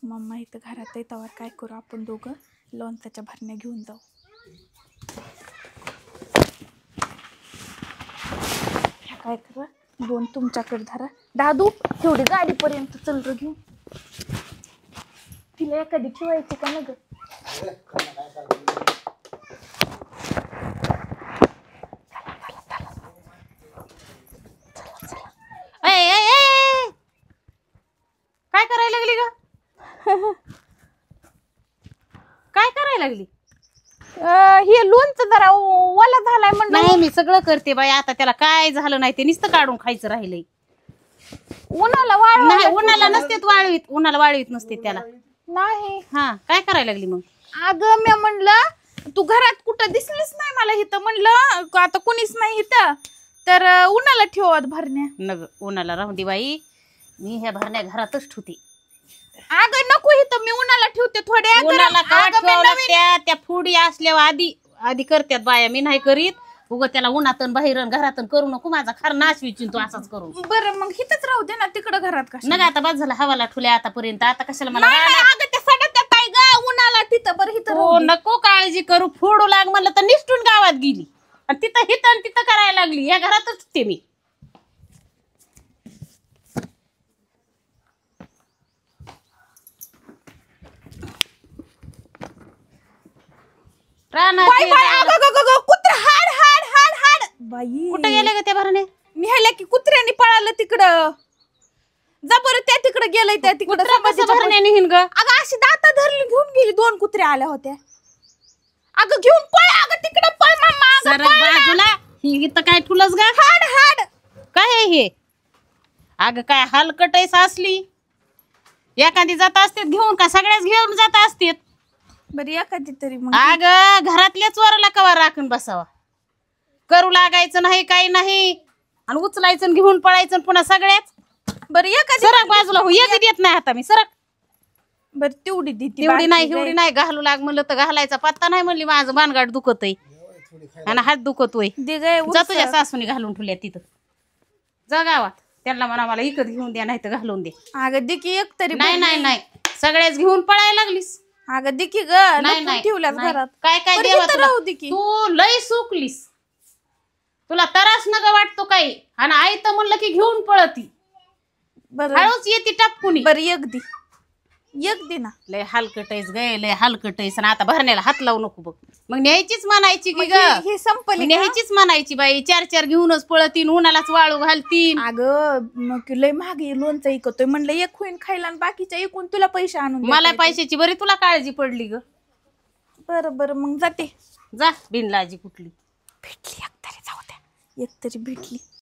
Mamma इथं घरात आहे तवर काय करू आपण दोघं लोणच्याच्या भरण्या घेऊन जाऊ. काय करा दोन तुमच्याकडे धरा दादू तेवढी गाडीपर्यंत चल र घेऊन. तिला एखादी ठेवायची का ना ग. काय करायला लागली ग? काय करायला लागली? हे लोणचं जरा ओला झालाय म्हणलं. नाही मी सगळं करते बाई. आता त्याला काय झालं नाही ते नुसतं काढून खायचं राहिलंय. उन्हाला वाळ नाही उन्हाला नसतेत वाळवीत. उन्हाला वाळवीत नसते त्याला. नाही. हा काय करायला लागली मग? अगं मी म्हणलं तू घरात कुठं दिसलीच नाही मला इथं. म्हणलं आता कुणीच नाही इथं तर उन्हाला ठेवत भरण्या. नग उन्हाला राहू दे बाई. मी ह्या भरण्या घरातच ठेवते. अगं नको इथं मी उन्हाला ठेवते थोड्या. उन्हाला त्या फुडी असल्यावर आधी करतात बाया. मी नाही करीत. उग त्याला उन्हातून बाहेरून घरातून करू नको. माझा खर नाश विचिन तू असाच करू. बरं मग इथंच राहू दे ना तिकडं घरात कशा. नग आता बस झाला हवाला ठुल्या आतापर्यंत. आता कशाला मला अगं त्या सगळ्या ताई ग उन्हाला तिथं बरं इथं हो नको काळजी करू. फोडू लाग म्हणलं तर निष्ठून गावात गेली आणि तिथं करायला लागली. या घरातच ते मी कुत्रा हाड हाड हाड हाड बाई कुठं गेले ग त्या भरणे? निहायला की कुत्र्याने पळालं तिकडं. जा बरं त्या तिकडं गेलंय त्या तिकडं भरणे निहीन ग. अगं अशी दाता धरली घेऊन गेली. दोन कुत्रे आल्या होत्या. अगं घेऊन पळ. अगं तिकडं पळ मामा. सरक बाजूला. ही इथं काय ठुलस ग? हाड हाड काय आहे हे? अगं काय हलकटच असली. एखादी जात असते घेऊन का सगळ्याच घेऊन जात असते. बरी एखादी तरी मग. अगं घरातल्याच वराला कवा राखून बसावा. करू लागायचं नाही काही नाही आणि उचलायचं आणि घेऊन पळायचं पुन्हा सगळ्याच. बरं एखादी सरक बाजूला हो. एक देत नाही आता मी. सरक. बरं तेवढी देते तेवढी नाही एवढी नाही. घालू लाग म्हणलं तर घालायचा पत्ता नाही. म्हणली माझं बानगाड दुखत आहे आणि हात दुखतोय. जा तुझ्या सासूने घालून ठेवल्या तिथं. जा गावात त्यांना म्हणा मला इकत घेऊन द्या नाही तर घालून दे. अगं दिकी एक तरी. नाही नाही नाही सगळ्याच घेऊन पळायला लागलीस. अगं दिकी ग नाही ठेवल्यात घरात. काय काय बरं देवा इथं तुला. राहू दे की. तू लय सुकलीस. तुला त्रास नका वाटतो काही आणि आई तर म्हणलं की घेऊन पळती. बरं हळूच येते टपकुनी. बरं एक दे ना. लय हलकटच गे लय हलकटच आणि आता भरण्याला हात लावू नको बघ. मग न्यायचीच म्हणायची की ग. हे संपले न्यायचीच म्हणायची बाई. चार चार घेऊनच पळतीन उन्हालाच वाळू घालतीन. अगं मग लय महाग लोणचं इकतोय म्हणलं एक होईन खायला आणि बाकीच्या एकूण तुला पैसे आणून मला पैशाची बरी तुला काळजी पडली ग. बरं बरं मग जाते. जा बिनलाजी कुठली भेटली एकतरी जाऊ द्या. एकतरी भेटली.